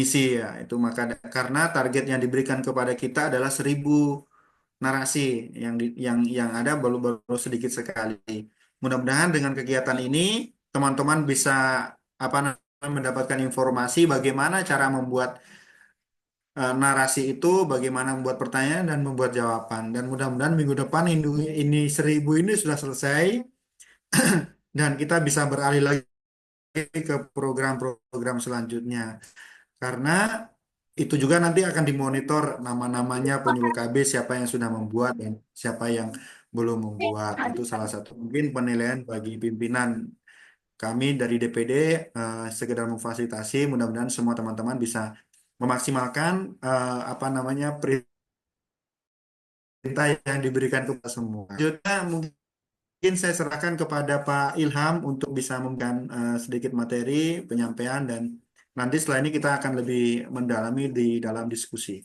mengisi ya itu maka karena target yang diberikan kepada kita adalah 1.000 narasi yang ada baru sedikit sekali. Mudah-mudahan dengan kegiatan ini teman-teman bisa apa namanya mendapatkan informasi bagaimana cara membuat narasi itu, bagaimana membuat pertanyaan dan membuat jawaban. Dan mudah-mudahan minggu depan ini 1.000 ini sudah selesai dan kita bisa beralih lagi ke program-program selanjutnya. Karena itu juga nanti akan dimonitor nama-namanya penyuluh KB siapa yang sudah membuat dan siapa yang belum membuat. Itu salah satu mungkin penilaian bagi pimpinan kami dari DPD sekedar memfasilitasi. Mudah-mudahan semua teman-teman bisa memaksimalkan apa namanya perintah yang diberikan kepada semua. Selanjutnya mungkin saya serahkan kepada Pak Ilham untuk bisa memberikan sedikit materi penyampaian dan nanti setelah ini kita akan lebih mendalami di dalam diskusi.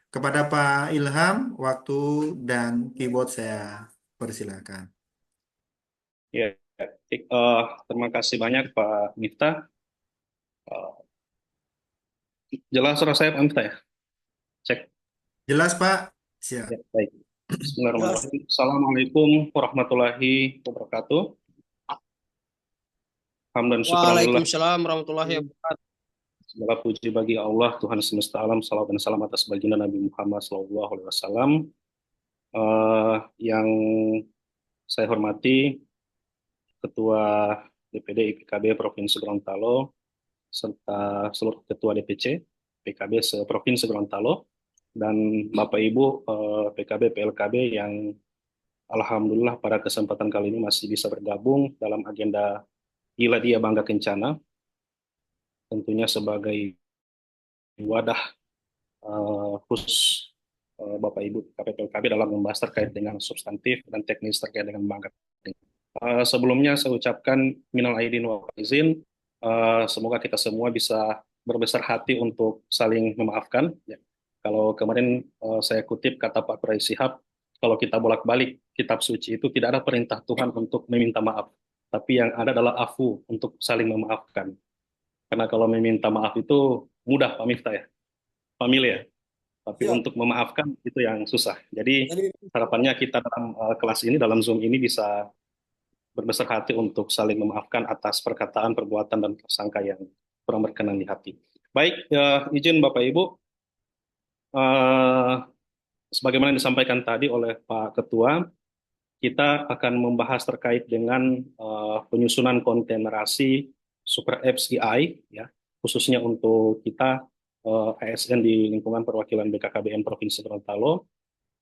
Kepada Pak Ilham, waktu dan keyboard saya persilakan. Ya, terima kasih banyak Pak Miftah. Eh, Jelas suara saya Pak Miftah ya? Cek. Jelas, Pak? Siap. Ya, baik. Jelas. Bismillahirrahmanirrahim. Assalamualaikum warahmatullahi wabarakatuh. Hamdan syukurillah. Waalaikumsalam warahmatullahi wabarakatuh. Segala puji bagi Allah, Tuhan semesta alam. Salawat dan salam atas baginda Nabi Muhammad SAW. Yang saya hormati Ketua DPD IPKB Provinsi Gorontalo serta seluruh Ketua DPC PKB se-Provinsi Gorontalo dan Bapak Ibu PKB PLKB yang alhamdulillah pada kesempatan kali ini masih bisa bergabung dalam agenda Iladia Bangga Kencana, tentunya sebagai wadah khusus Bapak Ibu PKB PLKB dalam membahas terkait dengan substantif dan teknis terkait dengan Bangga. Sebelumnya saya ucapkan minal aidin wal faizin. Semoga kita semua bisa berbesar hati untuk saling memaafkan. Ya. Kalau kemarin saya kutip kata Pak Quraish Shihab, kalau kita bolak-balik kitab suci itu tidak ada perintah Tuhan untuk meminta maaf, tapi yang ada adalah afu untuk saling memaafkan. Karena kalau meminta maaf itu mudah Pak Miftah ya, familiar. Tapi Ya, untuk memaafkan itu yang susah. Jadi jadi harapannya kita dalam kelas ini, dalam Zoom ini bisa berbesar hati untuk saling memaafkan atas perkataan, perbuatan, dan prasangka yang kurang berkenan di hati. Baik, izin Bapak Ibu, eh, sebagaimana disampaikan tadi oleh Pak Ketua, kita akan membahas terkait dengan penyusunan kontenerasi Super Apps AI, ya, khususnya untuk kita ASN di lingkungan perwakilan BKKBN Provinsi Gorontalo,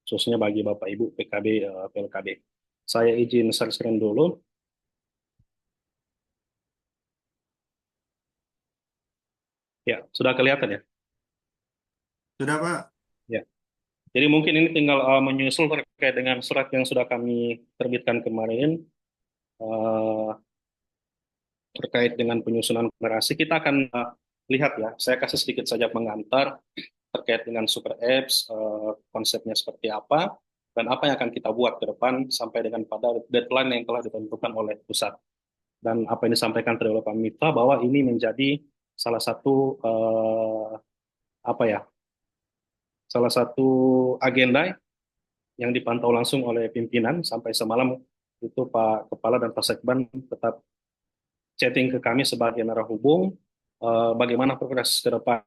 khususnya bagi Bapak Ibu PKB PLKB. Saya izin share screen dulu. Ya, sudah kelihatan ya? Sudah, Pak? Ya. Jadi mungkin ini tinggal menyusul terkait dengan surat yang sudah kami terbitkan kemarin uh, terkait dengan penyusunan generasi. Kita akan lihat ya, saya kasih sedikit saja pengantar terkait dengan Super Apps, konsepnya seperti apa, dan apa yang akan kita buat ke depan sampai dengan pada deadline yang telah ditentukan oleh pusat. Dan apa yang disampaikan tadi oleh Pak Mita bahwa ini menjadi salah satu apa ya, salah satu agenda yang dipantau langsung oleh pimpinan sampai semalam itu Pak Kepala dan Pak Sekban tetap chatting ke kami sebagai narahubung bagaimana progres ke depan.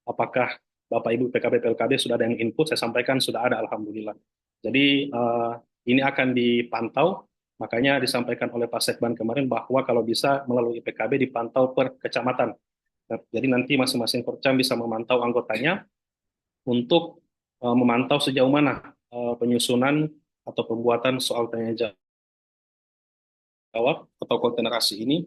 Apakah Bapak Ibu PKB PLKB sudah ada yang input? Saya sampaikan sudah ada, alhamdulillah. Jadi ini akan dipantau, makanya disampaikan oleh Pak Sekban kemarin bahwa kalau bisa melalui PKB dipantau per kecamatan. Nah, jadi nanti masing-masing Porcam bisa memantau anggotanya untuk memantau sejauh mana penyusunan atau pembuatan soal tanya jawab atau kontenerasi ini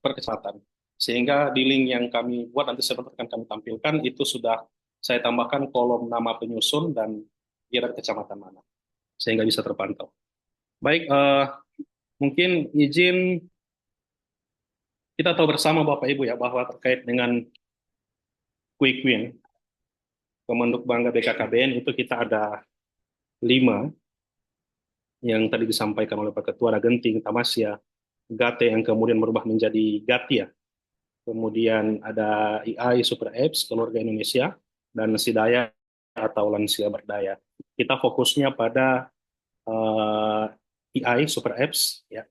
per kecamatan. Sehingga di link yang kami buat nanti sebentar akan kami tampilkan itu sudah saya tambahkan kolom nama penyusun dan dia dari kecamatan mana sehingga bisa terpantau. Baik, mungkin izin kita tahu bersama Bapak Ibu ya bahwa terkait dengan quick win Kemenhub Bangga BKKBN itu kita ada 5 yang tadi disampaikan oleh Pak Ketua, ada Genting, Tamasya, Gate yang kemudian berubah menjadi Gatia. kemudian ada EI Super Apps Keluarga Indonesia, dan Sidaya atau Lansia Berdaya. Kita fokusnya pada eh, EI Super Apps, ya.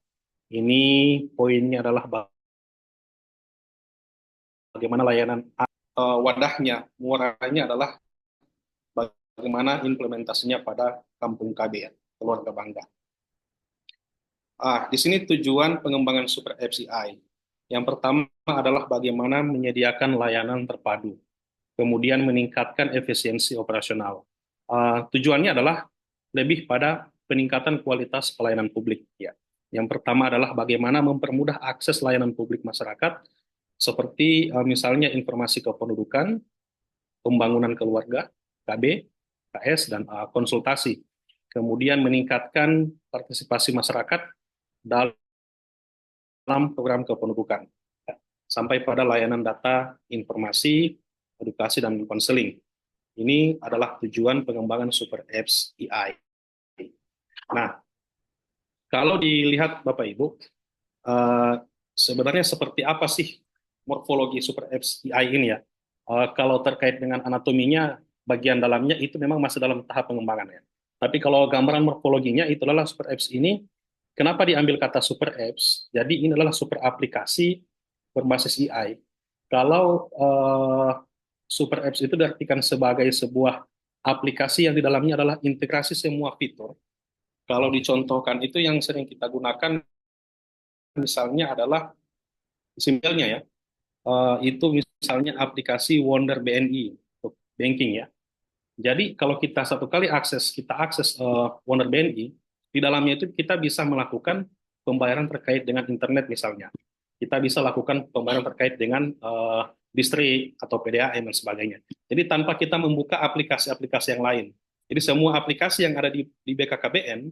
Ini poinnya adalah bagaimana layanan wadahnya, muaranya adalah bagaimana implementasinya pada Kampung KB, ya, Keluarga Bangga. Di sini tujuan pengembangan Super Apps EI. Yang pertama adalah bagaimana menyediakan layanan terpadu, kemudian meningkatkan efisiensi operasional. Tujuannya adalah lebih pada peningkatan kualitas pelayanan publik. Ya. Yang pertama adalah bagaimana mempermudah akses layanan publik masyarakat, seperti misalnya informasi kependudukan, pembangunan keluarga, KB, KS, dan konsultasi. Kemudian meningkatkan partisipasi masyarakat dalam program kependudukan, ya, sampai pada layanan data, informasi, edukasi, dan konseling. Ini adalah tujuan pengembangan Super Apps EI. Nah, kalau dilihat Bapak Ibu, eh, sebenarnya seperti apa sih morfologi Super Apps EI ini, ya? Kalau terkait dengan anatominya, bagian dalamnya itu memang masih dalam tahap pengembangan, ya. Tapi kalau gambaran morfologinya, itu adalah Super Apps ini, kenapa diambil kata Super Apps? Jadi ini adalah super aplikasi berbasis EI. Kalau Super Apps itu diartikan sebagai sebuah aplikasi yang di dalamnya adalah integrasi semua fitur. Kalau dicontohkan itu yang sering kita gunakan misalnya adalah simpelnya, ya, itu misalnya aplikasi Wonder BNI untuk banking, ya. Jadi kalau kita satu kali kita akses Wonder BNI, di dalamnya itu kita bisa melakukan pembayaran terkait dengan internet misalnya. Kita bisa lakukan pembayaran terkait dengan listrik atau PDAM dan sebagainya. Jadi tanpa kita membuka aplikasi-aplikasi yang lain. Jadi semua aplikasi yang ada di BKKBN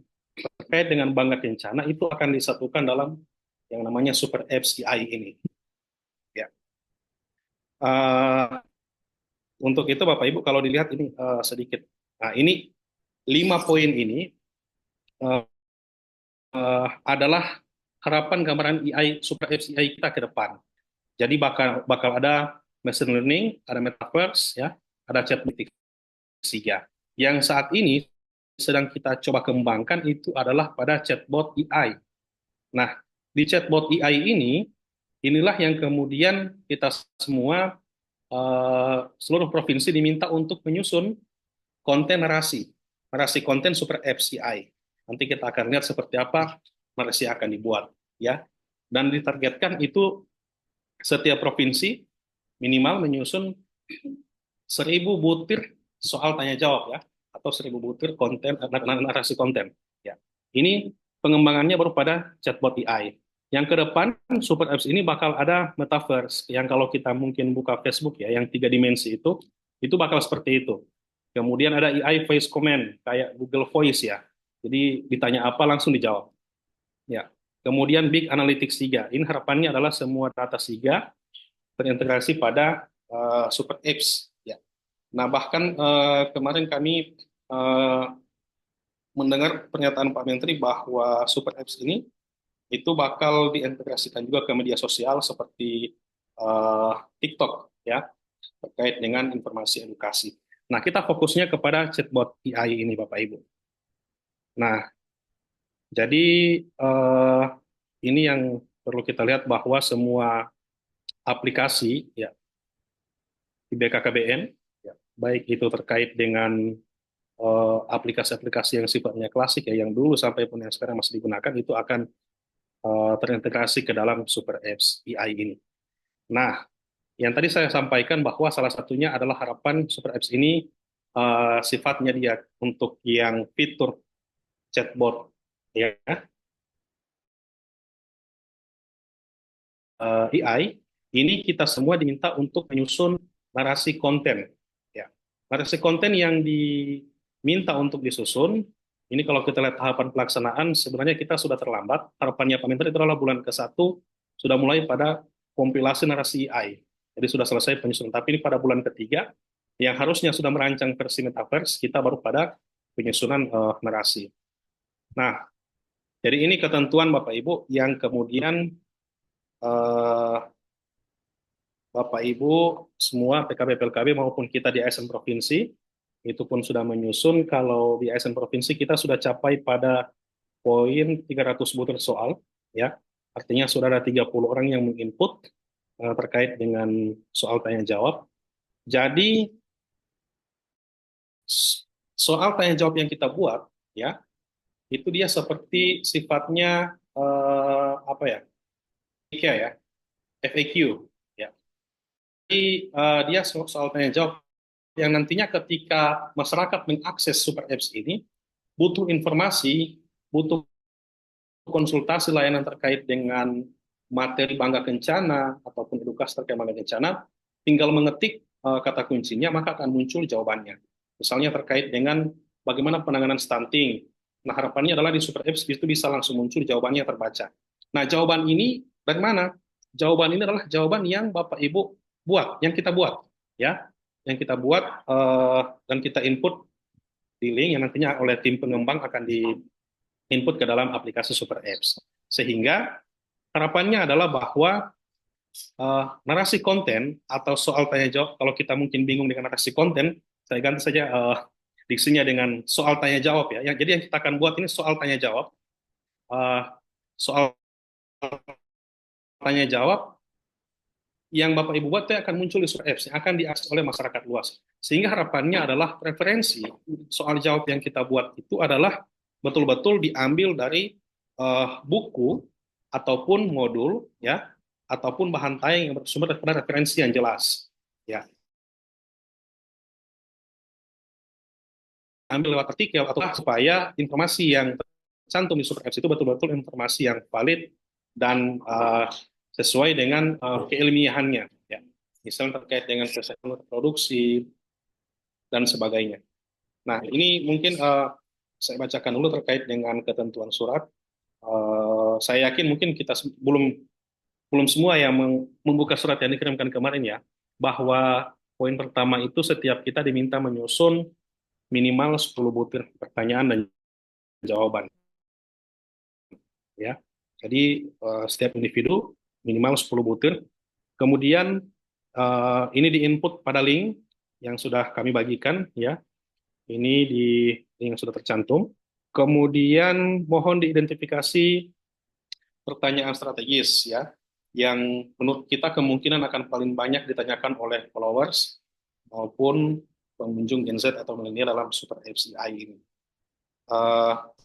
terkait dengan Bangga Kencana itu akan disatukan dalam yang namanya Super Apps EI ini. Ya. Uh, untuk itu Bapak Ibu kalau dilihat ini sedikit. Nah, ini 5 poin ini uh, adalah harapan gambaran EI Super Apps EI kita ke depan. Jadi bakal ada machine learning, ada metaverse, ya, ada chatbot 3. Yang saat ini sedang kita coba kembangkan itu adalah pada chatbot EI. Nah, di chatbot EI inilah yang kemudian kita semua seluruh provinsi diminta untuk menyusun konten narasi konten Super Apps EI. Nanti kita akan lihat seperti apa narasi akan dibuat, ya. Dan ditargetkan itu setiap provinsi minimal menyusun 1.000 butir soal tanya jawab, ya, atau 1.000 butir konten narasi konten, ya. Ini pengembangannya baru pada chatbot AI. Yang ke depan Super Apps ini bakal ada metaverse yang kalau kita mungkin buka Facebook, ya, yang 3 dimensi itu bakal seperti itu. Kemudian ada AI voice comment kayak Google Voice, ya. Jadi ditanya apa langsung dijawab. Ya. Kemudian Big Analytics 3. Ini harapannya adalah semua data SIGA terintegrasi pada Super Apps, ya. Nah, bahkan kemarin kami mendengar pernyataan Pak Menteri bahwa Super Apps ini itu bakal diintegrasikan juga ke media sosial seperti TikTok, ya, terkait dengan informasi edukasi. Nah, kita fokusnya kepada chatbot AI ini, Bapak Ibu. Nah, jadi ini yang perlu kita lihat bahwa semua aplikasi, ya, di BKKBN, ya, baik itu terkait dengan aplikasi-aplikasi yang sifatnya klasik, ya, yang dulu sampai pun yang sekarang masih digunakan itu akan terintegrasi ke dalam Super Apps AI ini. Nah, yang tadi saya sampaikan bahwa salah satunya adalah harapan Super Apps ini sifatnya dia untuk yang fitur chatbot, ya, AI ini kita semua diminta untuk menyusun narasi konten, ya. Narasi konten yang diminta untuk disusun ini kalau kita lihat tahapan pelaksanaan sebenarnya kita sudah terlambat. Harapannya Pak Menteri itu adalah bulan ke-1 sudah mulai pada kompilasi narasi AI. Jadi sudah selesai penyusunan. Tapi ini pada bulan ketiga yang harusnya sudah merancang versi metaverse kita baru pada penyusunan narasi. Nah, jadi ini ketentuan Bapak Ibu yang kemudian Bapak Ibu semua PKB PLKB maupun kita di ASN provinsi itu pun sudah menyusun. Kalau di ASN provinsi kita sudah capai pada poin 300 butir soal, ya. Artinya sudah ada 30 orang yang menginput terkait dengan soal tanya jawab. Jadi soal tanya jawab yang kita buat, ya, itu dia seperti sifatnya apa ya? Ya, FAQ, ya. Jadi dia soal tanya jawab yang nantinya ketika masyarakat mengakses super apps ini butuh informasi, butuh konsultasi layanan terkait dengan materi Bangga Kencana ataupun edukasi terkait Bangga Kencana, tinggal mengetik kata kuncinya maka akan muncul jawabannya. Misalnya terkait dengan bagaimana penanganan stunting. Nah, harapannya adalah di super apps itu bisa langsung muncul jawabannya terbaca. Nah, jawaban ini dari mana? Jawaban ini adalah jawaban yang Bapak Ibu buat, yang kita buat, ya, yang kita buat dan kita input di link yang nantinya oleh tim pengembang akan di input ke dalam aplikasi Super Apps. Sehingga harapannya adalah bahwa narasi konten atau soal tanya jawab, kalau kita mungkin bingung dengan narasi konten, saya ganti saja diksinya dengan soal tanya jawab ya. Jadi yang kita akan buat ini soal tanya jawab, soal tanya jawab yang Bapak Ibu buat itu akan muncul di Super Apps yang akan diakses oleh masyarakat luas. Sehingga harapannya adalah referensi soal jawab yang kita buat itu adalah betul-betul diambil dari buku ataupun modul, ya, ataupun bahan tayang yang bersumber dari referensi yang jelas, ya. Ambil lewat artikel atau supaya informasi yang tercantum di Super Apps itu betul-betul informasi yang valid dan sesuai dengan keilmiahannya, ya. Misalnya terkait dengan kesehatan reproduksi dan sebagainya. Nah, ini mungkin saya bacakan dulu terkait dengan ketentuan surat. Saya yakin mungkin kita belum semua yang membuka surat yang dikirimkan kemarin ya, bahwa poin pertama itu setiap kita diminta menyusun minimal 10 butir pertanyaan dan jawaban, ya. Jadi setiap individu minimal 10 butir. Kemudian ini diinput pada link yang sudah kami bagikan, ya. Ini di link yang sudah tercantum. Kemudian mohon diidentifikasi pertanyaan strategis, ya, yang menurut kita kemungkinan akan paling banyak ditanyakan oleh followers maupun pengunjung Gen Z atau milenial dalam Super FCI ini.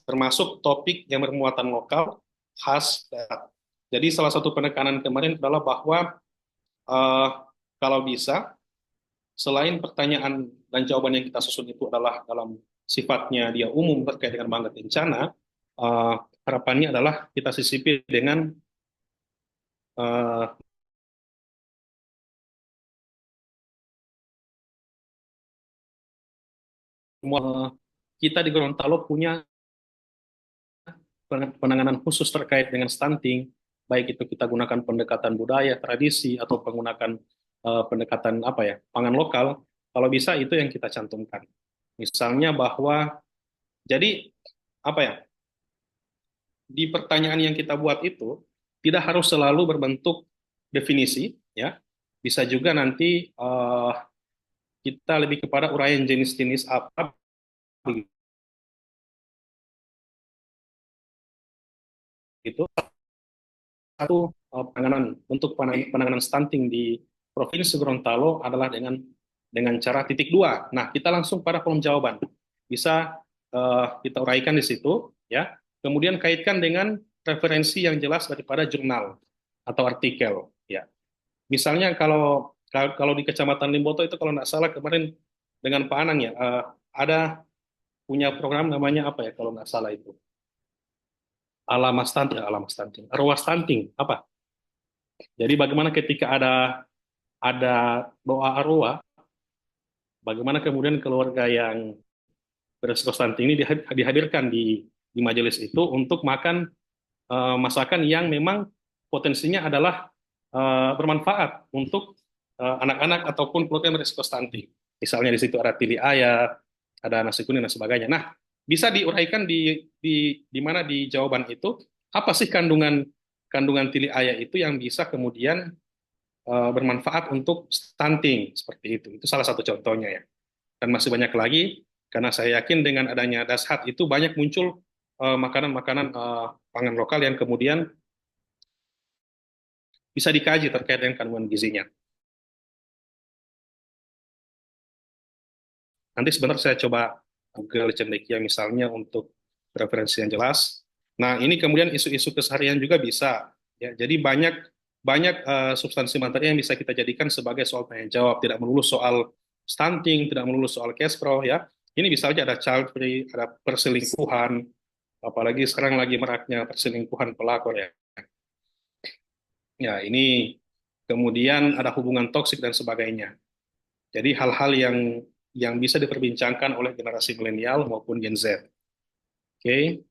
Termasuk topik yang bermuatan lokal khas daerah. Jadi salah satu penekanan kemarin adalah bahwa kalau bisa, selain pertanyaan dan jawaban yang kita susun itu adalah dalam sifatnya dia umum terkait dengan Bangga Kencana, harapannya adalah kita sisipi dengan kita di Gorontalo punya penanganan khusus terkait dengan stunting, baik itu kita gunakan pendekatan budaya, tradisi, atau menggunakan pendekatan apa ya, pangan lokal. Kalau bisa itu yang kita cantumkan. Misalnya bahwa, jadi apa ya, di pertanyaan yang kita buat itu tidak harus selalu berbentuk definisi, ya. Bisa juga nanti kita lebih kepada uraian jenis-jenis apa itu. Satu penanganan untuk penanganan stunting di Provinsi Gorontalo adalah dengan cara titik dua. Nah, kita langsung pada kolom jawaban. Bisa kita uraikan di situ, ya. Kemudian kaitkan dengan referensi yang jelas daripada jurnal atau artikel, ya. Misalnya kalau di Kecamatan Limboto itu kalau nggak salah kemarin dengan Pak Anang ya, ada punya program namanya apa ya kalau nggak salah itu, alamat stunting, arwah stunting, apa? Jadi bagaimana ketika ada doa arwah, bagaimana kemudian keluarga yang beresiko stunting ini dihadirkan di majelis itu untuk makan masakan yang memang potensinya adalah bermanfaat untuk anak-anak ataupun keluarga yang beresiko stunting. Misalnya di situ ada tili ayam, ada nasi kuning dan sebagainya. Nah, bisa diuraikan di mana di jawaban itu apa sih kandungan tili ayam itu yang bisa kemudian bermanfaat untuk stunting seperti itu. Itu salah satu contohnya ya. Dan masih banyak lagi karena saya yakin dengan adanya Dashat itu banyak muncul makanan-makanan pangan lokal yang kemudian bisa dikaji terkait dengan kandungan gizinya. Nanti sebentar saya coba Google cendekia misalnya untuk referensi yang jelas. Nah, ini kemudian isu-isu keseharian juga bisa. Ya, jadi banyak banyak substansi materi yang bisa kita jadikan sebagai soal tanya jawab, tidak melulu soal stunting, tidak melulu soal cash flow ya. Ini bisa aja ada child free, ada perselingkuhan, apalagi sekarang lagi maraknya perselingkuhan pelakor ya. Ya, ini kemudian ada hubungan toksik dan sebagainya. Jadi hal-hal yang bisa diperbincangkan oleh generasi milenial maupun Gen Z. Oke.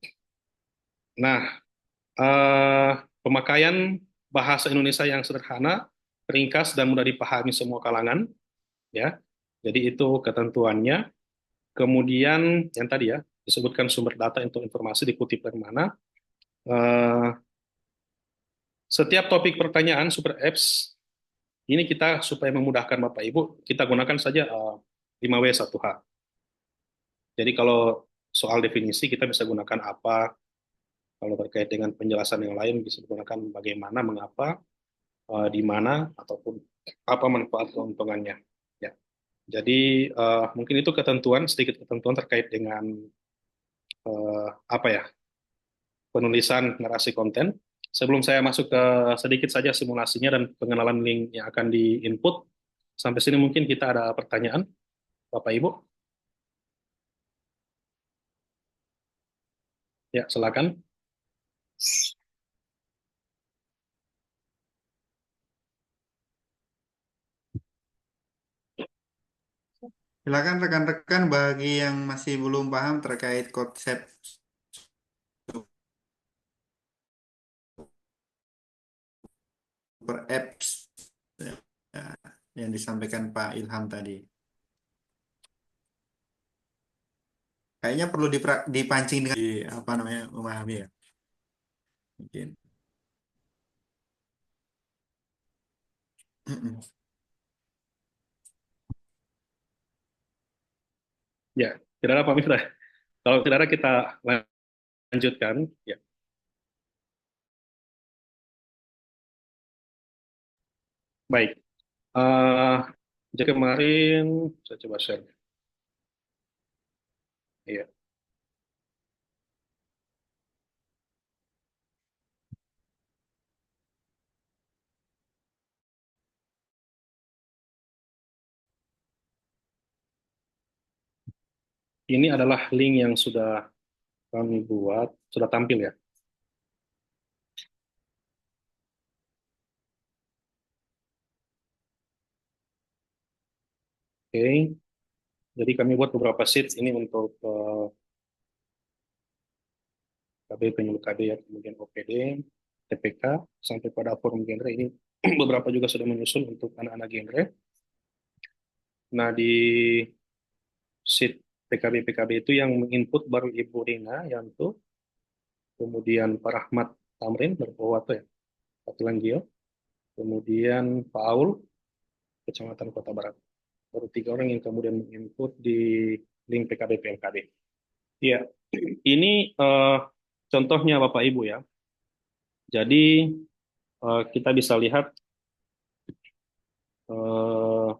Nah, eh, pemakaian bahasa Indonesia yang sederhana, ringkas dan mudah dipahami semua kalangan, ya. Jadi itu ketentuannya. Kemudian yang tadi ya disebutkan sumber data untuk informasi dikutip dari mana. Eh, Setiap topik pertanyaan super apps ini kita supaya memudahkan Bapak Ibu, kita gunakan saja 5W1H. Jadi kalau soal definisi kita bisa gunakan apa, kalau terkait dengan penjelasan yang lain bisa digunakan bagaimana, mengapa, di mana, ataupun apa manfaat keuntungannya. Ya. Jadi mungkin itu ketentuan, sedikit ketentuan terkait dengan apa ya, penulisan narasi konten. Sebelum saya masuk ke sedikit saja simulasinya dan pengenalan link yang akan di-input, sampai sini mungkin kita ada pertanyaan, Bapak Ibu. Ya, silakan. Silakan rekan-rekan bagi yang masih belum paham terkait konsep super apps ya, yang disampaikan Pak Ilham tadi. Kayaknya perlu dipancing dengan apa namanya memahami ya. Mungkin. Ya, tidak ada Pak Mifta. Kalau tidak ada kita lanjutkan. Ya, baik. Eh, jadi kemarin saya coba share. Iya. Ini adalah link yang sudah kami buat, sudah tampil ya. Oke, jadi kami buat beberapa sheets ini untuk KB, penyuluh KB ya, kemudian OPD, TPK, sampai pada forum genre ini beberapa juga sudah menyusun untuk anak-anak genre. Nah, di sheet PKB-PKB itu yang menginput baru Ibu Rina Yanto, kemudian Pak Rahmat Tamrin, Berpowato ya, Patulanggio, kemudian Pak Aul, Kecamatan Kota Barat. Baru 3 orang yang kemudian menginput di link PKB PLKB. Iya, ini contohnya Bapak Ibu ya. Jadi kita bisa lihat eh,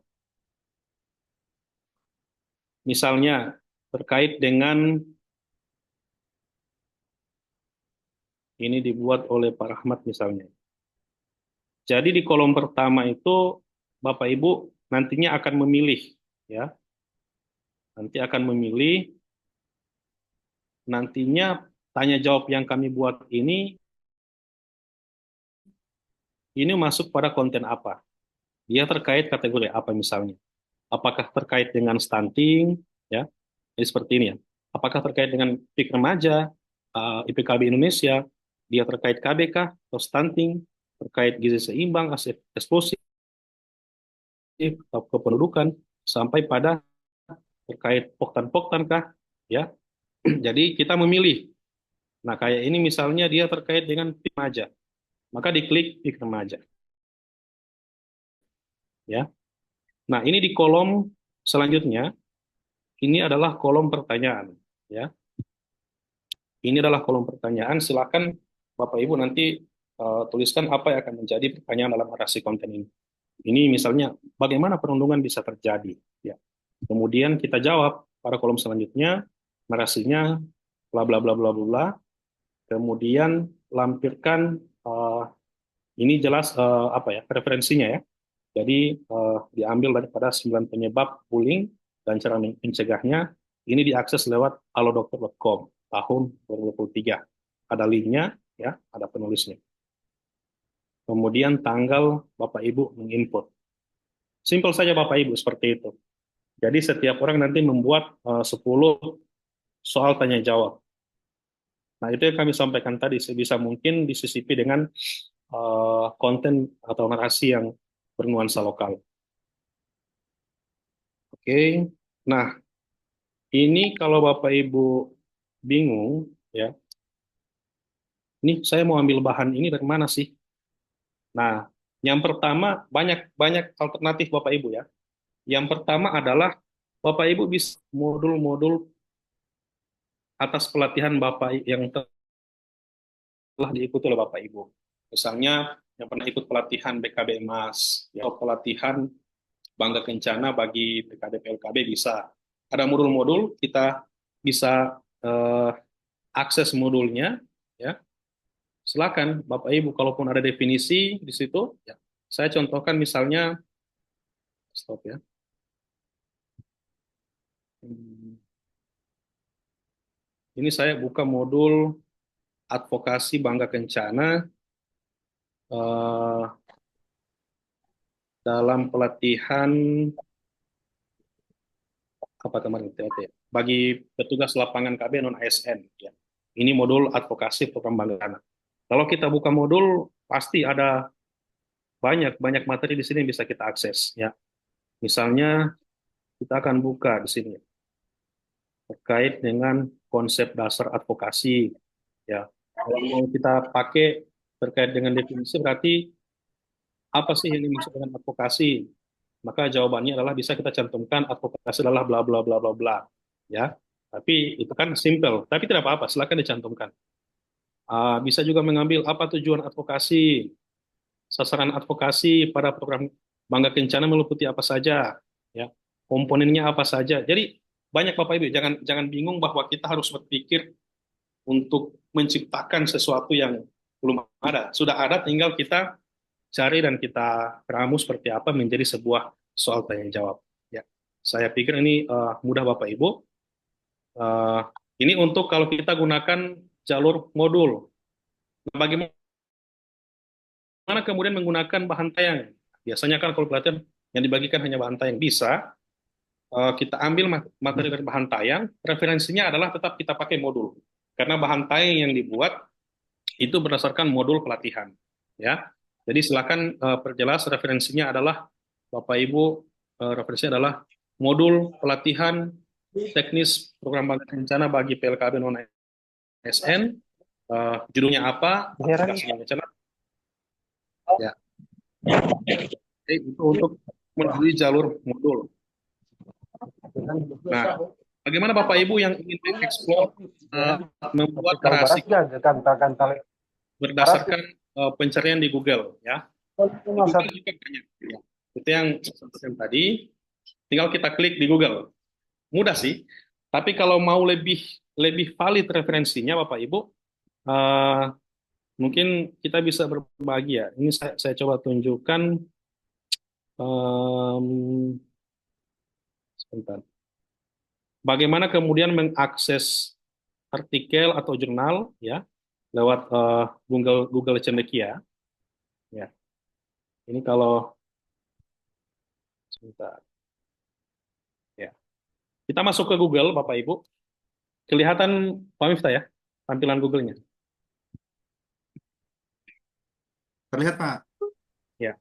misalnya terkait dengan ini dibuat oleh Pak Rahmat misalnya. Jadi di kolom pertama itu Bapak Ibu nantinya akan memilih ya. Nanti akan memilih nantinya tanya jawab yang kami buat ini masuk pada konten apa? Dia terkait kategori apa misalnya? Apakah terkait dengan stunting ya? Jadi seperti ini ya. Apakah terkait dengan PIK remaja, IPKB Indonesia, dia terkait KBK atau stunting, terkait gizi seimbang, aset eksplosif, atau kependudukan, sampai pada terkait poktan-poktan kah, ya. Jadi kita memilih. Nah, kayak ini misalnya dia terkait dengan PIK remaja, maka diklik PIK remaja. ya. Nah, ini di kolom selanjutnya, ini adalah kolom pertanyaan, ya. Ini adalah kolom pertanyaan. Silakan Bapak Ibu nanti tuliskan apa yang akan menjadi pertanyaan dalam narasi konten ini. Ini misalnya bagaimana perundungan bisa terjadi, ya. Kemudian kita jawab pada kolom selanjutnya, narasinya bla bla bla bla bla bla. Kemudian lampirkan ini jelas apa ya referensinya ya. Jadi diambil daripada 9 penyebab bullying dan cara mencegahnya. Ini diakses lewat alodokter.com tahun 2023. Ada linknya, ya, ada penulisnya. Kemudian tanggal Bapak Ibu menginput. Simpel saja Bapak Ibu seperti itu. Jadi setiap orang nanti membuat 10 soal tanya jawab. Nah, itu yang kami sampaikan tadi, sebisa mungkin disisipi dengan konten atau narasi yang bernuansa lokal. Oke. Nah, ini kalau Bapak Ibu bingung, ya, ini saya mau ambil bahan ini dari mana sih? Nah, yang pertama banyak banyak alternatif Bapak Ibu ya. Yang pertama adalah Bapak Ibu bisa modul-modul atas pelatihan Bapak yang telah diikuti oleh Bapak Ibu. Misalnya yang pernah ikut pelatihan BKB Emas, ya, atau pelatihan Bangga Kencana bagi PKD PLKB bisa. Ada modul-modul, kita bisa akses modulnya, ya. Silakan Bapak Ibu, kalaupun ada definisi di situ, ya. Saya contohkan misalnya, stop ya. Ini saya buka modul advokasi Bangga Kencana dalam pelatihan apa kemarin TOT bagi petugas lapangan KB non ASN ya. Ini modul advokasi program Bangga Kencana. Kalau kita buka modul pasti ada banyak materi di sini yang bisa kita akses ya. Misalnya kita akan buka di sini terkait dengan konsep dasar advokasi ya. Kalau mau kita pakai terkait dengan definisi berarti apa sih yang dimaksud dengan advokasi? Maka jawabannya adalah bisa kita cantumkan advokasi adalah bla bla bla bla bla ya. Tapi itu kan simple, tapi tidak apa-apa, silakan dicantumkan. Bisa juga mengambil apa tujuan advokasi, sasaran advokasi pada program Bangga Kencana meliputi apa saja, ya, komponennya apa saja. Jadi banyak Bapak Ibu, jangan bingung bahwa kita harus berpikir untuk menciptakan sesuatu yang belum ada. Sudah ada, tinggal kita cari dan kita ramu seperti apa menjadi sebuah soal tanya jawab. Ya, saya pikir ini mudah Bapak Ibu. Ini untuk kalau kita gunakan jalur modul. Nah, bagaimana kemudian menggunakan bahan tayang? Biasanya kan kalau pelatihan yang dibagikan hanya bahan tayang bisa. Kita ambil materi dari bahan tayang, referensinya adalah tetap kita pakai modul. Karena bahan tayang yang dibuat itu berdasarkan modul pelatihan. Ya, jadi silakan perjelas referensinya adalah Bapak Ibu, referensinya adalah modul pelatihan teknis program Bangga Kencana bagi PLKB non ASN. Judulnya apa? Aplikasi Bangga Kencana. Ya. Jadi, itu untuk melalui jalur modul. Nah, bagaimana Bapak Ibu yang ingin mengeksplor membuat narasi berdasarkan pencarian di Google ya. Google juga banyak ya. Itu yang tadi, tinggal kita klik di Google. Mudah sih. Tapi kalau mau lebih valid referensinya Bapak Ibu, mungkin kita bisa berbagi ya. Ini saya coba tunjukkan. Sebentar. Bagaimana kemudian mengakses artikel atau jurnal ya lewat Google Cendekia. Ya. Ini kalau sebentar. Ya. Kita masuk ke Google Bapak Ibu. Kelihatan Pak Miftah ya tampilan Google-nya. Terlihat Pak. Ya.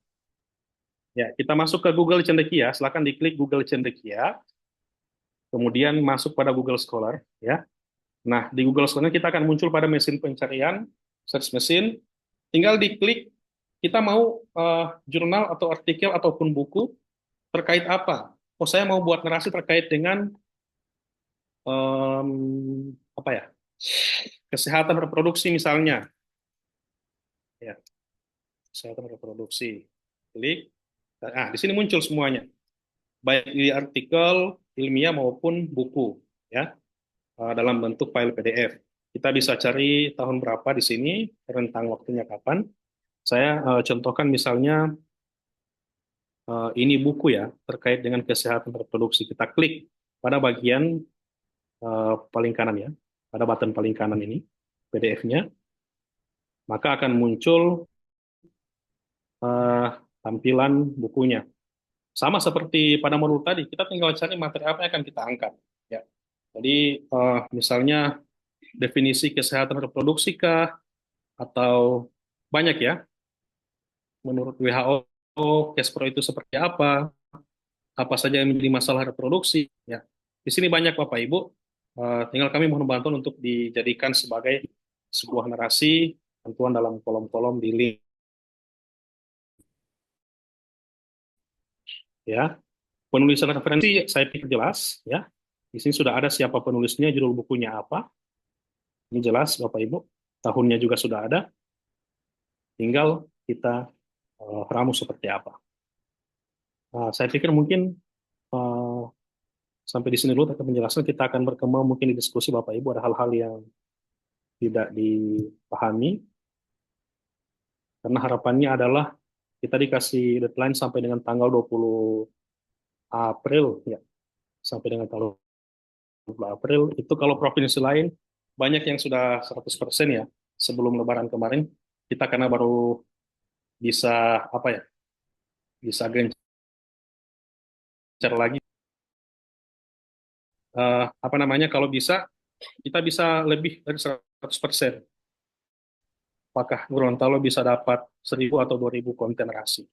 Ya, kita masuk ke Google Cendekia, silakan diklik Google Cendekia. Kemudian masuk pada Google Scholar ya. Nah, di Google Scholar kita akan muncul pada mesin pencarian, search mesin, tinggal diklik kita mau jurnal atau artikel ataupun buku terkait apa? Oh, saya mau buat narasi terkait dengan apa ya? Kesehatan reproduksi misalnya, ya, kesehatan reproduksi. Klik. Nah, di sini muncul semuanya, baik di artikel ilmiah maupun buku, ya, dalam bentuk file PDF. Kita bisa cari tahun berapa di sini, rentang waktunya kapan. Saya contohkan misalnya ini buku ya terkait dengan kesehatan reproduksi. Kita klik pada bagian paling kanan ya, pada button paling kanan ini PDF-nya, maka akan muncul eh, tampilan bukunya. Sama seperti pada modul tadi, kita tinggal cari materi apa yang akan kita angkat. Ya. Jadi misalnya definisi kesehatan reproduksi kah, atau banyak ya, menurut WHO, Kespro itu seperti apa saja yang menjadi masalah reproduksi. Ya, di sini banyak Bapak Ibu. Tinggal kami mohon bantuan untuk dijadikan sebagai sebuah narasi, bantuan dalam kolom-kolom di link. Ya, penulisan referensi saya pikir jelas. Ya, di sini sudah ada siapa penulisnya, judul bukunya apa. Ini jelas Bapak Ibu. Tahunnya juga sudah ada. Tinggal kita ramu seperti apa. Saya pikir mungkin eh, sampai di sini dulu tapi penjelasan, kita akan berkembang mungkin di diskusi Bapak Ibu, ada hal-hal yang tidak dipahami, karena harapannya adalah kita dikasih deadline sampai dengan tanggal 20 April ya, sampai dengan tanggal 20 April. Itu kalau provinsi lain banyak yang sudah 100% ya sebelum Lebaran kemarin. Kita karena baru bisa apa ya, bisa gencar lagi, apa namanya, kalau bisa kita bisa lebih dari 100%. Apakah Gorontalo bisa dapat 1.000 atau 2.000 konten narasi?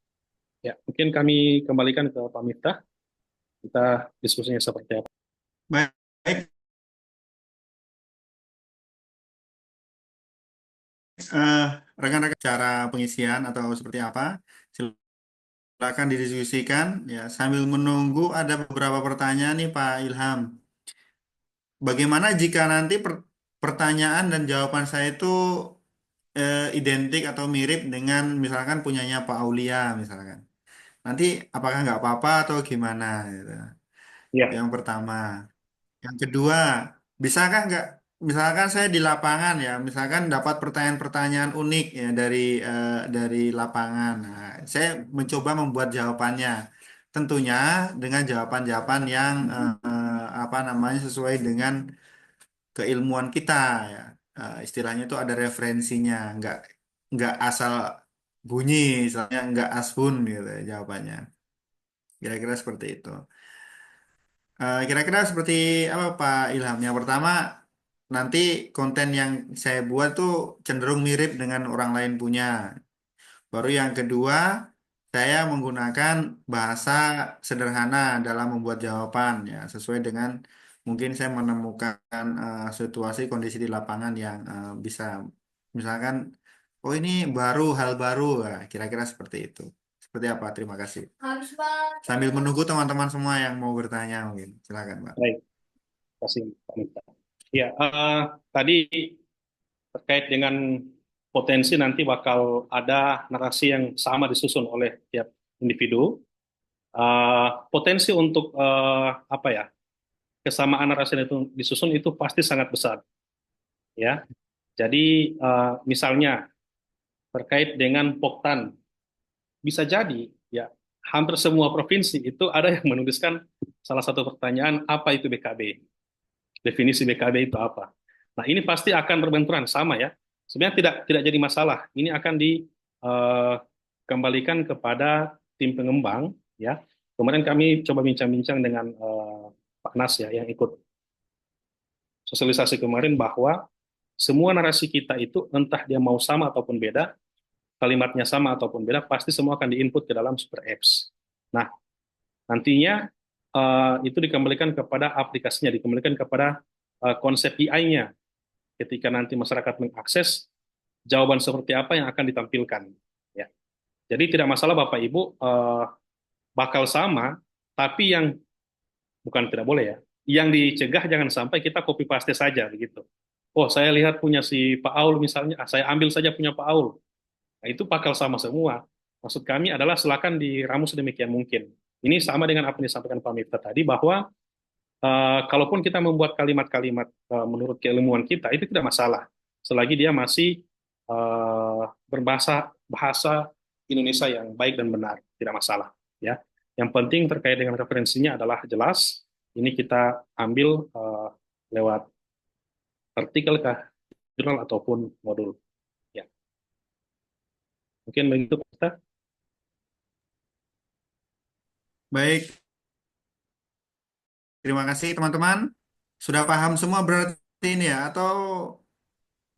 Ya, mungkin kami kembalikan ke Pak Miftah. Kita diskusinya seperti apa. Baik, eh, rekan-rekan, cara pengisian atau seperti apa? Silakan didiskusikan ya. Sambil menunggu ada beberapa pertanyaan nih Pak Ilham. Bagaimana jika nanti pertanyaan dan jawaban saya itu identik atau mirip dengan misalkan punyanya Pak Aulia misalkan. Nanti apakah nggak apa-apa atau gimana gitu. Ya, Yang pertama. Yang kedua, bisakah nggak, misalkan saya di lapangan ya, misalkan dapat pertanyaan-pertanyaan unik ya dari lapangan. Nah, saya mencoba membuat jawabannya. Tentunya dengan jawaban-jawaban yang apa namanya sesuai dengan keilmuan kita ya. Istilahnya itu ada referensinya, nggak asal bunyi, misalnya nggak asbun gitu ya jawabannya. Kira-kira seperti itu. Kira-kira seperti apa Pak Ilham? Yang pertama, nanti konten yang saya buat tuh cenderung mirip dengan orang lain punya. Baru yang kedua, saya menggunakan bahasa sederhana dalam membuat jawaban ya, sesuai dengan mungkin saya menemukan situasi kondisi di lapangan yang bisa, misalkan, oh ini baru, hal baru, ya, kira-kira seperti itu. Seperti apa? Terima kasih. Sambil menunggu teman-teman semua yang mau bertanya mungkin. Silakan, Pak. baik. Terima kasih Pak Miftah. Ya, tadi terkait dengan potensi nanti bakal ada narasi yang sama disusun oleh tiap individu. Potensi untuk apa ya, kesamaan narasi itu disusun itu pasti sangat besar. Ya, jadi misalnya terkait dengan Poktan, bisa jadi ya hampir semua provinsi itu ada yang menuliskan salah satu pertanyaan, apa itu BKB, definisi BKB itu apa. Nah, ini pasti akan berbenturan sama ya. Sebenarnya tidak jadi masalah. Ini akan dikembalikan kepada tim pengembang ya. Kemarin kami coba bincang-bincang dengan Pak Nas ya yang ikut sosialisasi kemarin, bahwa semua narasi kita itu entah dia mau sama ataupun beda, kalimatnya sama ataupun beda, pasti semua akan diinput ke dalam super apps. Nah, nantinya itu dikembalikan kepada aplikasinya, dikembalikan kepada konsep AI-nya. Ketika nanti masyarakat mengakses, jawaban seperti apa yang akan ditampilkan. Ya. Jadi tidak masalah Bapak Ibu bakal sama, tapi yang bukan tidak boleh ya. Yang dicegah jangan sampai kita copy paste saja begitu. Oh, saya lihat punya si Pak Aul misalnya, saya ambil saja punya Pak Aul. Nah, itu bakal sama semua. Maksud kami adalah silakan diramu sedemikian mungkin. Ini sama dengan apa yang disampaikan Pak Miftah tadi, bahwa kalaupun kita membuat kalimat-kalimat menurut keilmuan kita, itu tidak masalah. Selagi dia masih berbahasa bahasa Indonesia yang baik dan benar, tidak masalah. Ya, yang penting terkait dengan referensinya adalah jelas. Ini kita ambil lewat artikel kah, jurnal ataupun modul. Ya, mungkin begitu Pak Miftah. Baik, terima kasih teman-teman. Sudah paham semua berarti ini ya, atau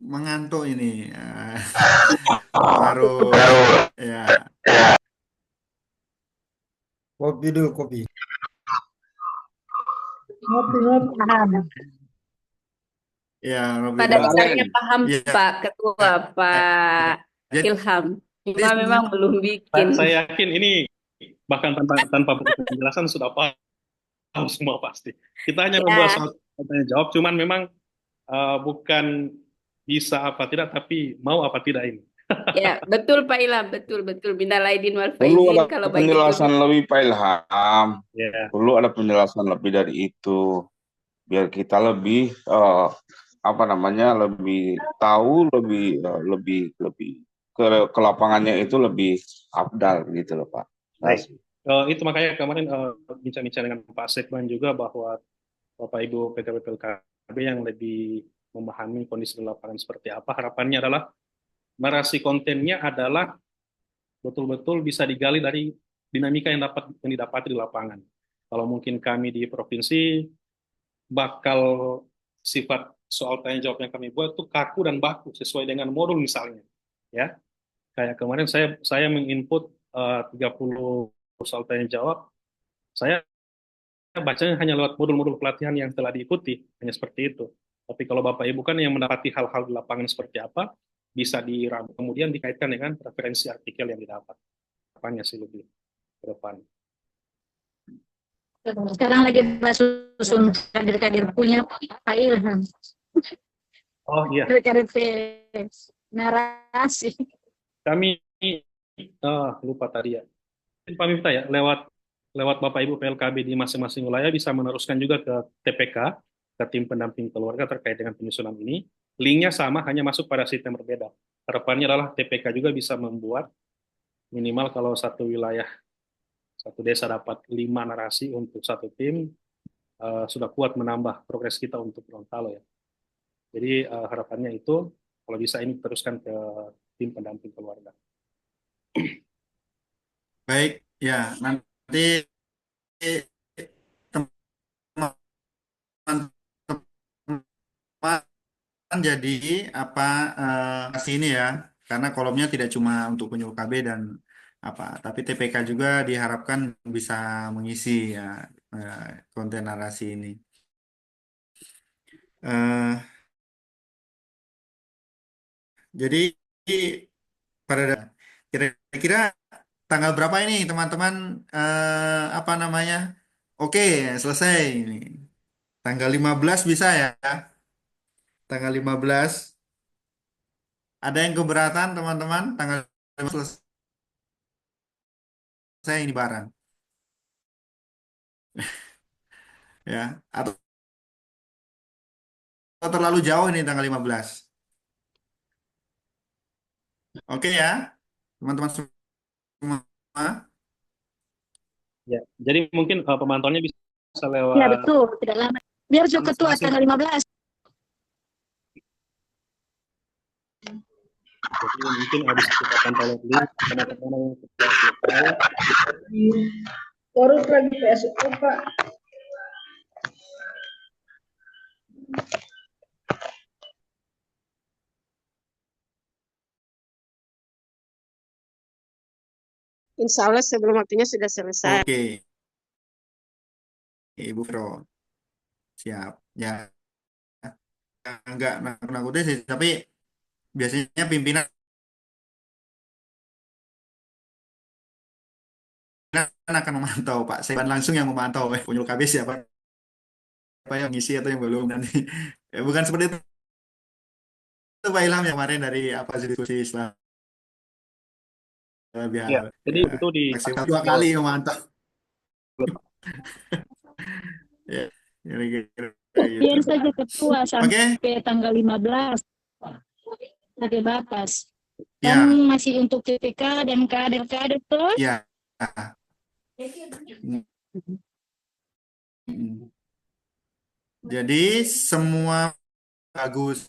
mengantuk ini? Baru ya, Kopi dulu, kopi. Ngopi-ngopi paham. ya Robi Pada dulu. dasarnya paham Ya, Pak Ketua, Pak jadi Ilham. Cuma memang belum bikin. Saya yakin ini bahkan tanpa penjelasan sudah paham semua pasti. Kita hanya membuat Ya, soal tanya jawab, cuman memang bukan bisa apa tidak, tapi mau apa tidak ini. ya betul Pak Ilham, betul. Minal aidin wal Perlu faizin ada kalau begitu. penjelasan lebih, Pak Ilham. Ya, Perlu ada penjelasan lebih dari itu, biar kita lebih apa namanya, lebih tahu, lebih ke lapangannya itu lebih afdal gitu loh, Pak. baik. Itu makanya kemarin bincang-bincang dengan Pak Sekman juga, bahwa Bapak Ibu PKB PLKB yang lebih memahami kondisi di lapangan seperti apa. Harapannya adalah narasi kontennya adalah betul-betul bisa digali dari dinamika yang didapati di lapangan. Kalau mungkin kami di provinsi bakal sifat soal tanya jawab yang kami buat itu kaku dan baku sesuai dengan modul misalnya, ya. Kayak kemarin saya menginput 30 soal tanya jawab, saya bacanya hanya lewat modul-modul pelatihan yang telah diikuti, hanya seperti itu. Tapi kalau Bapak Ibu kan yang mendapati hal-hal di lapangan seperti apa, bisa diramu kemudian dikaitkan dengan referensi artikel yang didapat. Apanya sih lebih ke depan. Sekarang lagi susun kader-kader punya Pak Ilham. Oh iya, Kader-kader narasi. kami lupa tadi ya. Pak Miftah ya, lewat Bapak Ibu PLKB di masing-masing wilayah bisa meneruskan juga ke TPK, ke tim pendamping keluarga terkait dengan penyusunan ini. Linknya sama, hanya masuk pada sistem berbeda. Harapannya adalah TPK juga bisa membuat minimal kalau satu wilayah, satu desa dapat 5 narasi untuk satu tim, sudah kuat menambah progres kita untuk Gorontalo ya. Jadi harapannya itu kalau bisa ini teruskan ke tim pendamping keluarga. baik ya, nanti teman-teman jadi apa sini ya, karena kolomnya tidak cuma untuk penyuluh KB dan apa, tapi TPK juga diharapkan bisa mengisi ya eh, konten narasi ini. Eh, jadi pada kira-kira tanggal berapa ini teman-teman apa namanya? Oke, selesai ini. Tanggal 15 bisa ya? Tanggal 15. Ada yang keberatan teman-teman? Tanggal 15 selesai ini barang. Ya, atau terlalu jauh ini tanggal 15. Oke ya, teman-teman semua. Ya, jadi mungkin pemantauannya bisa lewat Ya betul, tidak lama. Biar juga ketua Masing-masing. tanggal 15. Jadi mungkin habis kita pantau link teman-teman yang sudah selesai. Urus lagi PSU Pak. Insya Allah sebelum waktunya sudah selesai. Oke, Ibu Fero, siap. Ya, enggak nakut-nakutin sih, tapi biasanya pimpinan akan memantau Pak. Saya langsung yang memantau. Penyuluh KB siapa yang ngisi atau yang belum nanti. Bukan seperti itu Pak Ilham yang kemarin dari apa diskusi Islam Ya, biar jadi ya itu di maksimal 2 kali memantau. Ya, kira-kira gitu. Biar saja ketua Oke, sampai tanggal 15 sebagai batas. Kan ya, masih untuk TPK dan kader-kader tuh. ya. Jadi semua bagus,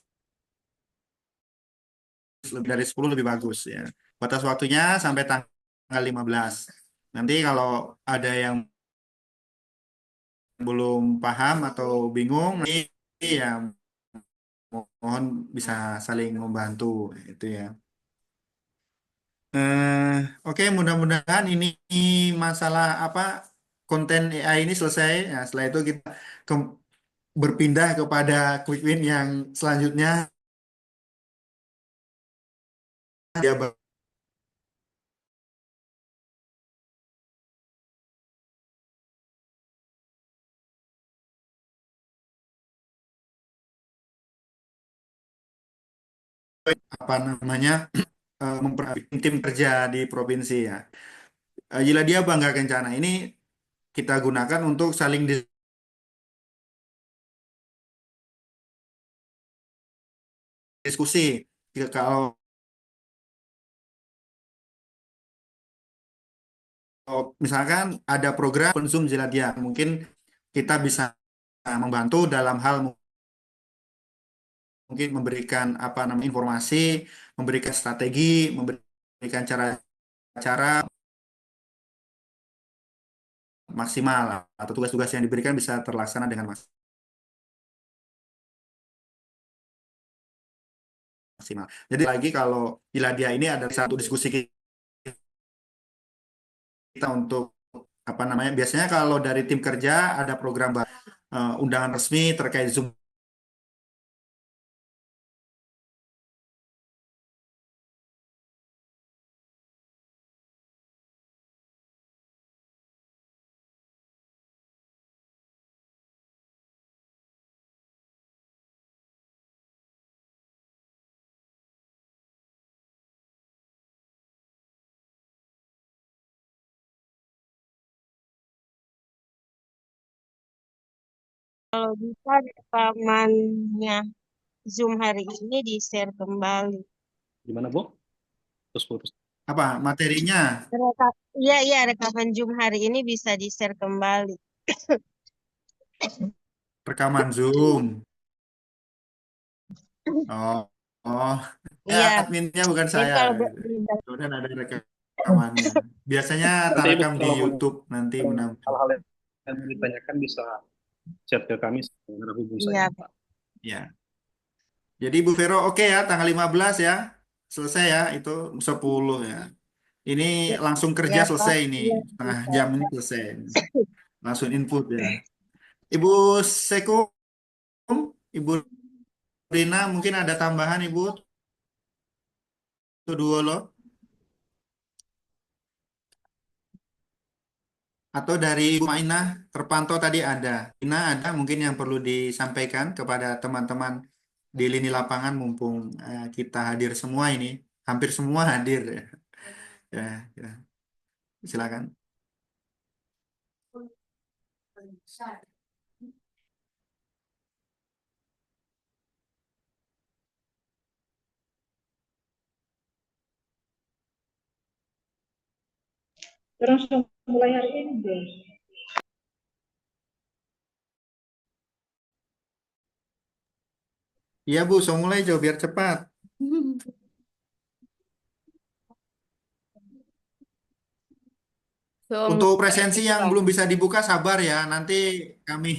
lebih dari 10 lebih bagus ya. Batas waktunya sampai tanggal 15. Nanti kalau ada yang belum paham atau bingung, nanti ya mohon bisa saling membantu itu ya. Oke, mudah-mudahan ini masalah apa konten AI ini selesai. Ya, setelah itu kita berpindah kepada quick win yang selanjutnya. Dia apa namanya tim kerja di provinsi ya. Jila dia Bangga Kencana ini kita gunakan untuk saling diskusi. Kalau misalkan ada program konsum Jiladia, mungkin kita bisa membantu dalam hal mungkin memberikan apa namanya informasi, memberikan strategi, memberikan cara-cara maksimal atau tugas-tugas yang diberikan bisa terlaksana dengan maksimal. Jadi lagi kalau Jiladia ini ada satu diskusi kita untuk apa namanya biasanya kalau dari tim kerja ada program undangan resmi terkait Zoom Kalau bisa rekamannya Zoom hari ini di-share kembali. gimana, Bu? Terus putus. apa materinya Iya, iya, rekaman Zoom hari ini bisa di-share kembali. rekaman Zoom. Oh, oh, ya Iya, adminnya bukan jadi saya. kalau Gitu. Kemudian ada rekamannya. Biasanya tak Nanti Ibu rekam di kalau YouTube nanti punya mudah. hal-hal yang mau ditanyakan bisa chat ke kami, segera hubung saya. iya, Pak. Ya. Jadi Bu Vero oke ya tanggal 15 ya. Selesai ya itu 10 ya. Ini Ya, langsung kerja ya, Pak. selesai ini. Iya, Setengah bisa. jam ini selesai. Langsung input ya. Ibu Seko, Ibu Rina mungkin ada tambahan Ibu? Itu dua loh. Atau dari Ibu Mainah terpantau tadi ada. Ina ada mungkin yang perlu disampaikan kepada teman-teman di lini lapangan mumpung kita hadir semua ini. Hampir semua hadir ya. Ya, ya. Silakan. Terus mulai hari ini deh. Iya Bu, so mulai Jo biar cepat. So, Untuk presensi yang belum bisa dibuka sabar ya. Nanti kami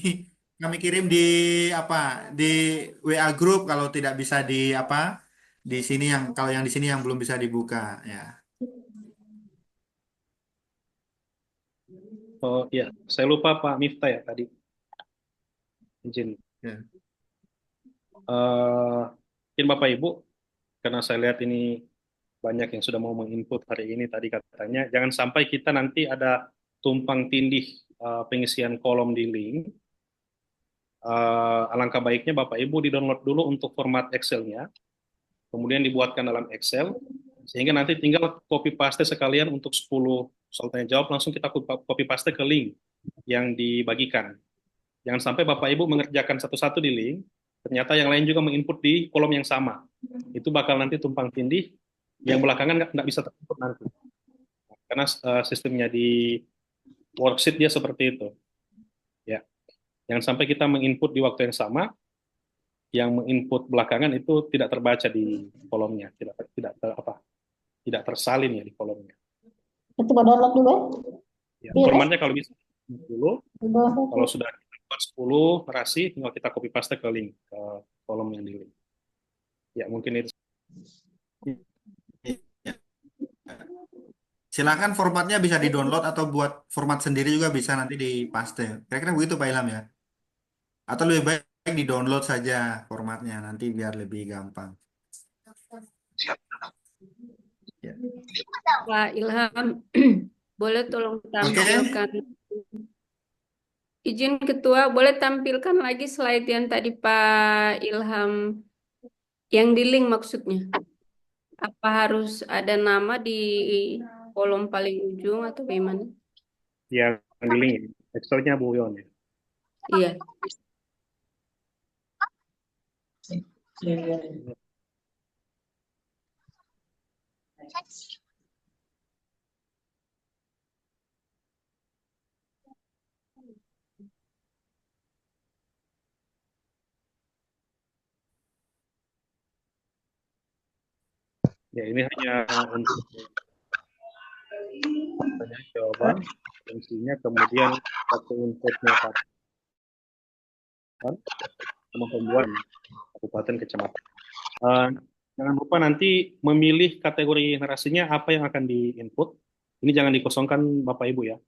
kami kirim di apa di WA grup kalau tidak bisa di apa di sini yang kalau yang di sini yang belum bisa dibuka ya. Oh iya, saya lupa Pak Miftah ya tadi. Izin. Ya. Mungkin Bapak Ibu, karena saya lihat ini banyak yang sudah mau menginput hari ini tadi katanya, jangan sampai kita nanti ada tumpang tindih pengisian kolom di link, alangkah baiknya Bapak Ibu di-download dulu untuk format Excel-nya, kemudian dibuatkan dalam Excel, sehingga nanti tinggal copy paste sekalian untuk 10 soal tanya jawab, langsung kita copy paste ke link yang dibagikan. Jangan sampai Bapak Ibu mengerjakan satu-satu di link, ternyata yang lain juga menginput di kolom yang sama. Itu bakal nanti tumpang tindih, yang belakangan nggak bisa terinput nanti. Karena sistemnya di worksheet dia seperti itu. Ya, jangan sampai kita menginput di waktu yang sama, yang menginput belakangan itu tidak terbaca di kolomnya, tidak tersalin ya di kolomnya. Coba download dulu Ya, ya. formatnya kalau bisa dulu, Iya. kalau sudah dapat 10 narasi, tinggal kita copy paste ke link, ke kolom yang di link. Ya, mungkin itu. Silakan formatnya bisa di-download atau buat format sendiri juga bisa nanti dipaste. Kira-kira begitu Pak Ilham ya? Atau lebih baik di-download saja formatnya nanti biar lebih gampang. Ya. Pak Ilham, boleh tolong Oke. tampilkan. Izin Ketua, boleh tampilkan lagi slide yang tadi Pak Ilham, yang di link maksudnya. Apa harus ada nama di kolom paling ujung atau bagaimana? Yang di link, Excel-nya Bu Yon ya. Iya. Ya, ini hanya untuk pertanyaan jawaban, fungsinya, kemudian satu inputnya sama pembuat kabupaten kecamatan. Jangan lupa nanti memilih kategori narasinya apa yang akan di-input. Ini jangan dikosongkan Bapak Ibu ya.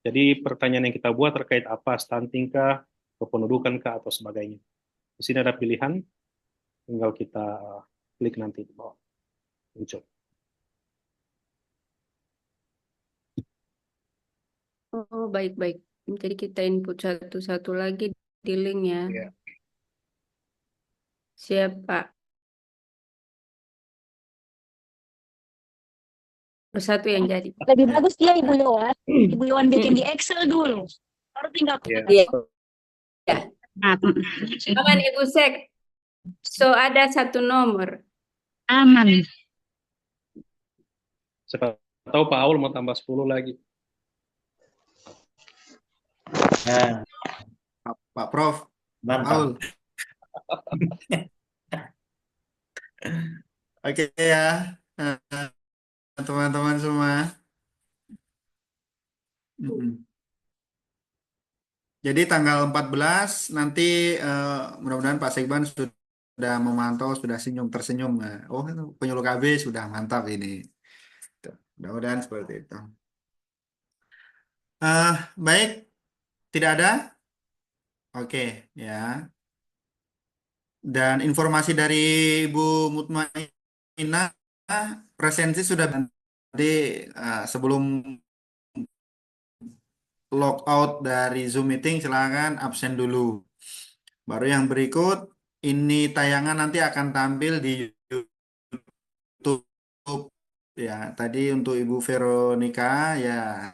Jadi pertanyaan yang kita buat terkait apa, stunting kah, kependudukan kah, atau sebagainya. Di sini ada pilihan, tinggal kita klik nanti di bawah. Muncul. Oh, baik-baik. Jadi kita input satu-satu lagi di link ya. Ya. Siap, Pak. Persatu yang jadi. Lebih bagus dia Ibu Yowan. Ibu Yowan bikin di Excel dulu. Baru tinggal Ya. Iya. Aman Ibu Sek. So ada satu nomor. aman. Siapa tahu Pak Aul mau tambah 10 lagi. Nah, Pak Prof. mantap. Paul. Oke ya, teman-teman semua. Jadi tanggal 14 nanti mudah-mudahan Pak Sekban sudah memantau, sudah tersenyum. Oh, penyuluh KB sudah mantap ini. Tuh, mudah-mudahan seperti itu. Baik, tidak ada? Oke, ya. Dan informasi dari Ibu Mutmainah, presensi sudah tadi sebelum logout dari Zoom meeting silakan absen dulu. Baru yang berikut ini tayangan nanti akan tampil di YouTube ya. Tadi untuk Ibu Veronica ya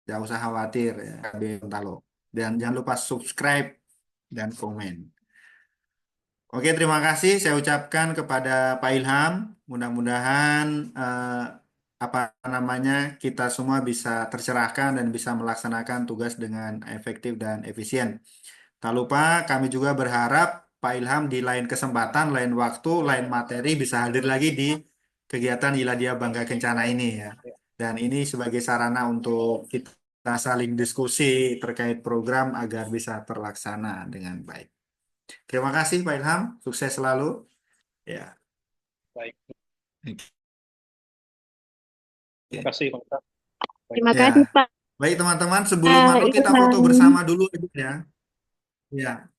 jangan usah khawatir ya. Dan jangan lupa subscribe dan komen. Oke, terima kasih saya ucapkan kepada Pak Ilham. Mudah-mudahan apa namanya kita semua bisa tercerahkan dan bisa melaksanakan tugas dengan efektif dan efisien. Tak lupa kami juga berharap Pak Ilham di lain kesempatan, lain waktu, lain materi bisa hadir lagi di kegiatan Iladia Bangga Kencana ini ya. Dan ini sebagai sarana untuk kita saling diskusi terkait program agar bisa terlaksana dengan baik. Terima kasih Pak Ilham, sukses selalu. Ya. Baik. Oke. Terima kasih Pak. Terima Ya. kasih Pak Baik teman-teman, sebelum masuk kita Ilham. foto bersama dulu ya. Ya.